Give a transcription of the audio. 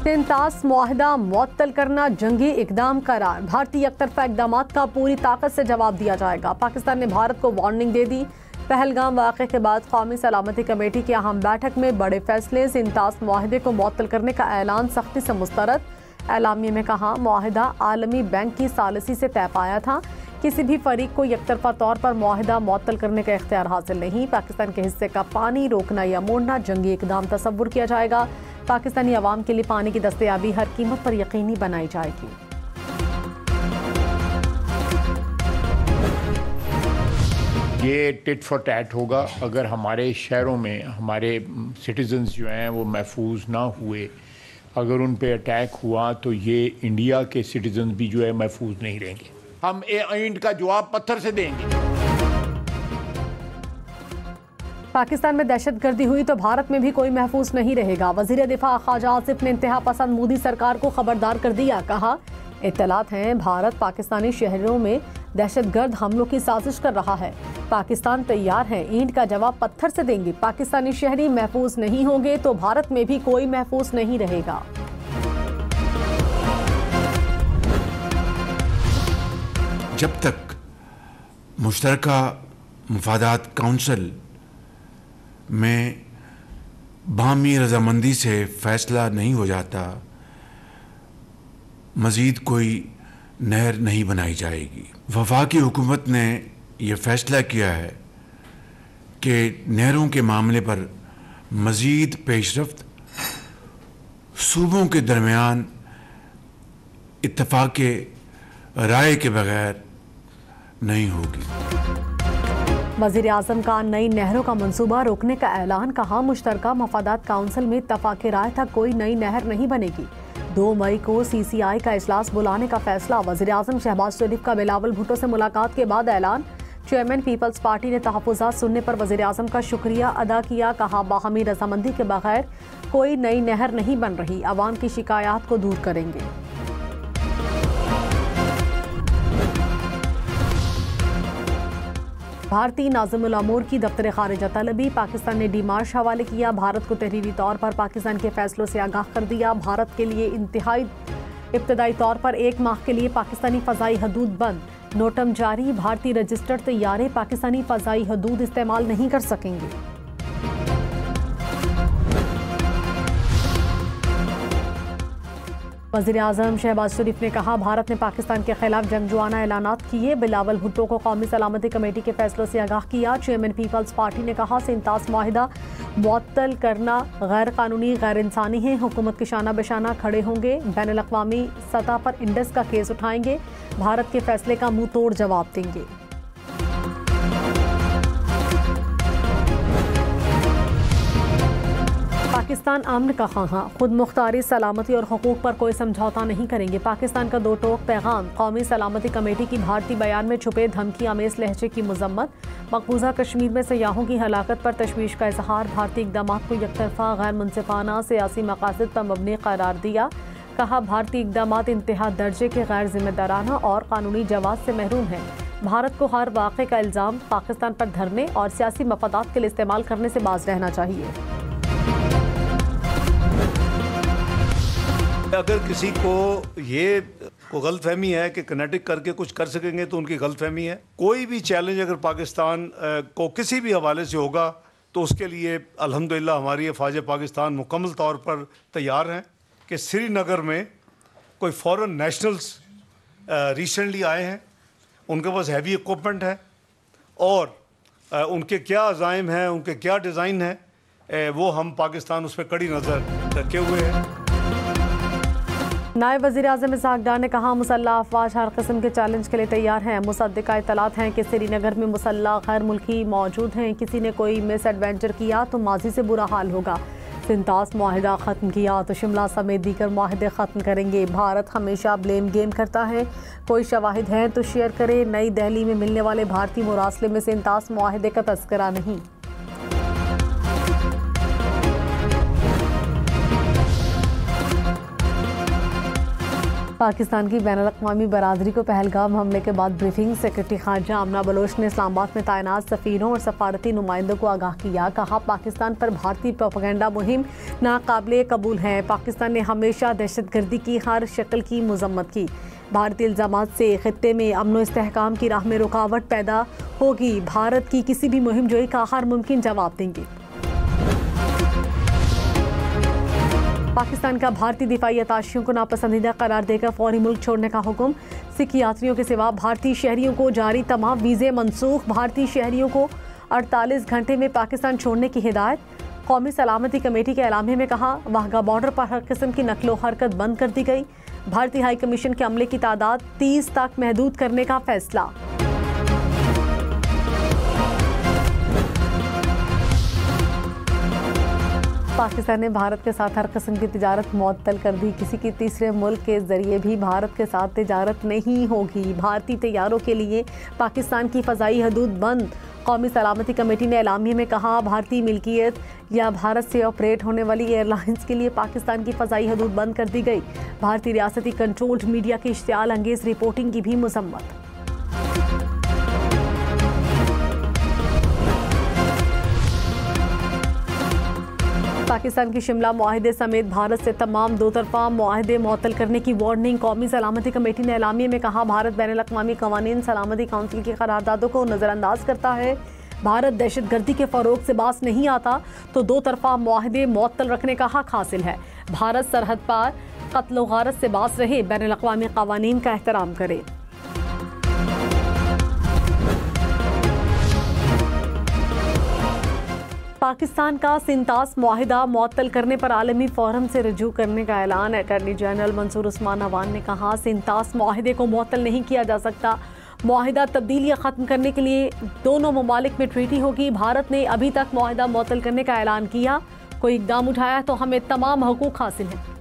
इंतास मुआहदा मुअत्तल करना जंगी इकदाम करार। भारतीय एकतरफा इकदाम का पूरी ताकत से जवाब दिया जाएगा। पाकिस्तान ने भारत को वार्निंग दे दी। पहलगाम वाक़े के बाद कौमी सलामती कमेटी की अहम बैठक में बड़े फैसले से इंतास मुआहदे को मुअत्तल करने का ऐलान सख्ती से मुस्तरद। एलामिया में कहा, मुआहदा आलमी बैंक की सालिसी से तय पाया था। किसी भी फरीक को एकतरफा तौर पर मुआहदा मुअत्तल करने का इख्तियार हासिल नहीं। पाकिस्तान के हिस्से का पानी रोकना या मोड़ना जंगी इकदाम तसव्वुर किया जाएगा। पाकिस्तानी अवाम के लिए पानी की दस्तयाबी हर कीमत पर यकीनी बनाई जाएगी। ये टिट फॉर टैट होगा। अगर हमारे शहरों में हमारे सिटीजन्स जो हैं वो महफूज ना हुए, अगर उन पे अटैक हुआ तो ये इंडिया के सिटीजन्स भी जो है महफूज नहीं रहेंगे। हम ईंट का जवाब पत्थर से देंगे। पाकिस्तान में दहशतगर्दी हुई तो भारत में भी कोई महफूज नहीं रहेगा। वज़ीर दिफा ख्वाजा आसिफ ने इंतहा पसंद मोदी सरकार को खबरदार कर दिया। कहा, इत्तलात हैं भारत पाकिस्तानी शहरों में दहशतगर्द हमलों की साजिश कर रहा है। पाकिस्तान तैयार है, ईंट का जवाब पत्थर से देंगे। पाकिस्तानी शहरी महफूज नहीं होंगे तो भारत में भी कोई महफूज नहीं रहेगा। जब तक मुश्तरका मुफादात काउंसिल में बाहमी रजामंदी से फैसला नहीं हो जाता, मज़ीद कोई नहर नहीं बनाई जाएगी। वफाकी हुकूमत ने यह फैसला किया है कि नहरों के मामले पर मज़ीद पेशरफ्त सूबों के दरमियान इत्तफाक़ राय के बगैर नहीं होगी। वज़ीर आज़म का नई नहरों का मंसूबा रोकने का ऐलान। कहा, मुश्तरका मफादात काउंसिल में इत्तफाक़ राय तक कोई नई नहर नहीं बनेगी। 2 मई को CCI का इजलास बुलाने का फैसला। वज़ीर आज़म शहबाज शरीफ का बिलावल भुट्टो से मुलाकात के बाद ऐलान। चेयरमैन पीपल्स पार्टी ने तहफ़्फ़ुज़ात सुनने पर वज़ीर आज़म का शुक्रिया अदा किया। कहा, बाहमी रजामंदी के बगैर कोई नई नहर नहीं बन रही। आवाम की शिकायत को दूर करेंगे। भारतीय नाज़िमुल अमूर की दफ्तर खारिजा तलबी। पाकिस्तान ने डीमार्श हवाले किया। भारत को तहरीरी तौर पर पाकिस्तान के फैसलों से आगाह कर दिया। भारत के लिए इब्तदाई तौर पर 1 माह के लिए पाकिस्तानी फ़ज़ाई हदूद बंद। नोटम जारी। भारतीय रजिस्टर्ड तैयारे पाकिस्तानी फ़ज़ाई हदूद इस्तेमाल नहीं कर सकेंगे। वज़ीर आज़म शहबाज शरीफ ने कहा, भारत ने पाकिस्तान के खिलाफ जंगजुआना ऐलानात किए। बिलावल भुट्टो को कौमी सलामती कमेटी के फैसलों से आगाह किया। चेयरमैन पीपल्स पार्टी ने कहा, इंतास मुआहिदा मुअत्तल करना गैर कानूनी गैर इंसानी है। हुकूमत के शाना बेशाना खड़े होंगे। बैनुल अक़वामी सतह पर इंडस का केस उठाएंगे। भारत के फैसले का मुंह तोड़ जवाब देंगे। पाकिस्तान अमन का ख़्वाह, खुद मुख्तारी सलामती और हुकूक पर कोई समझौता नहीं करेंगे। पाकिस्तान का 2 टोक पैगाम। कौमी सलामती कमेटी की भारतीय बयान में छुपे धमकी आमेज लहजे की मजम्मत। मकबूजा कश्मीर में सयाहों की हलाकत पर तशवीश का इजहार। भारतीय इक़दाम को यकतरफा गैर मुनसिफाना सियासी मकासद पर मबनी करार दिया। कहा, भारतीय इक़दाम इंतहा दर्जे के गैर जिम्मेदाराना और कानूनी जवाब से महरूम हैं। भारत को हर वाक़े का इल्ज़ाम पाकिस्तान पर धरने और सियासी मफादात के लिए इस्तेमाल करने से बाज रहना चाहिए। अगर किसी को ये गलतफहमी है कि किनेटिक करके कुछ कर सकेंगे तो उनकी गलतफहमी है। कोई भी चैलेंज अगर पाकिस्तान को किसी भी हवाले से होगा तो उसके लिए अल्हम्दुलिल्लाह हमारी फ़ौज पाकिस्तान मुकम्मल तौर पर तैयार हैं। कि श्रीनगर में कोई फॉरेन नेशनल्स रिसेंटली आए हैं, उनके पास हैवी इक्विपमेंट है और उनके क्या अज़ाइम हैं, उनके क्या डिज़ाइन है, वो हम पाकिस्तान उस पर कड़ी नज़र रखे हुए हैं। नायब वज़ीर आज़म इसहाक़ डार ने कहा, मुसल्लह अफ़वाज हर किस्म के चैलेंज के लिए तैयार हैं। मुसद्दिक़ा इत्तलात हैं कि श्रीनगर में मुसल्लह गैर मुल्की मौजूद हैं। किसी ने कोई मिस एडवेंचर किया तो माजी से बुरा हाल होगा। इंतास मुआहिदा ख़त्म किया तो शिमला समेत दीगर मुआहिदे ख़त्म करेंगे। भारत हमेशा ब्लेम गेम करता है। कोई शवाहिद हैं तो शेयर करे। नई दिल्ली में मिलने वाले भारतीय मुरासले में से इंतास मुआहिदे का तज़किरा नहीं। पाकिस्तान की बैनुल-अक़वामी बरादरी को पहलगाम हमले के बाद ब्रीफिंग। सेक्रेटरी खारजा आमना बलोच ने इस्लामाबाद में तैनात सफ़ीरों और सफारती नुमाइंदों को आगाह किया। कहा, पाकिस्तान पर भारतीय प्रोपेगेंडा मुहिम नाकाबिले कबूल है। पाकिस्तान ने हमेशा दहशतगर्दी की हर शक्ल की मजम्मत की। भारतीय इल्ज़ामात से खित्ते में अमन व इस्तेहकाम की राह में रुकावट पैदा होगी। भारत की किसी भी मुहिम जोई का हर मुमकिन जवाब देंगे। पाकिस्तान का भारतीय दिफाई अताशियों को नापसंदीदा करार देकर फौरी मुल्क छोड़ने का हुक्म। सिख यात्रियों के सिवा भारतीय शहरियों को जारी तमाम वीज़े मनसूख। भारतीय शहरियों को 48 घंटे में पाकिस्तान छोड़ने की हिदायत। कौमी सलामती कमेटी के एलामे में कहा, वाहगा बॉर्डर पर हर किस्म की नकलो हरकत बंद कर दी गई। भारतीय हाई कमीशन के अमले की तादाद 30 तक महदूद करने का फैसला। पाकिस्तान ने भारत के साथ हर किस्म की तिजारत मुअत्तल कर दी। किसी की तीसरे मुल्क के जरिए भी भारत के साथ तिजारत नहीं होगी। भारतीय तैयारों के लिए पाकिस्तान की फ़ज़ाई हदूद बंद। कौमी सलामती कमेटी ने एलामिये में कहा, भारतीय मिल्कियत या भारत से ऑपरेट होने वाली एयरलाइंस के लिए पाकिस्तान की फ़ज़ाई हदूद बंद कर दी गई। भारतीय रियासती कंट्रोल्ड मीडिया की इश्तियाल अंगेज़ रिपोर्टिंग की भी मज़म्मत। पाकिस्तान की शिमला मुआहदे समेत भारत से तमाम दो तरफा मुआहदे मुअत्तल करने की वार्निंग। कौमी सलामती कमेटी ने एलामिये में कहा, भारत बैनुल-अक़वामी क़वानीन सलामती काउंसिल की करारदादों को नज़रअंदाज करता है। भारत दहशतगर्दी के फ़रोग़ से बाज नहीं आता तो दो तरफा मुआहदे मुअत्तल रखने का हक़ हासिल है। भारत सरहद पार क़त्ल व गारत से बाज रहे, बैनुल-अक़वामी क़वानीन का एहतराम करे। पाकिस्तान का सिंतास मुआहिदा मुअत्तल करने पर आलमी फोरम से रजू करने का ऐलान। अटॉर्नी जनरल मंसूर उस्मान अवान ने कहा, सिंतास मुआहिदे को मुअत्तल नहीं किया जा सकता। मुआहिदा तब्दीलियाँ ख़त्म करने के लिए दोनों ममालिक में ट्रीटी होगी। भारत ने अभी तक मुआहिदा मुअत्तल करने का ऐलान किया, कोई इक़दाम उठाया तो हमें तमाम हकूक़ हासिल हैं।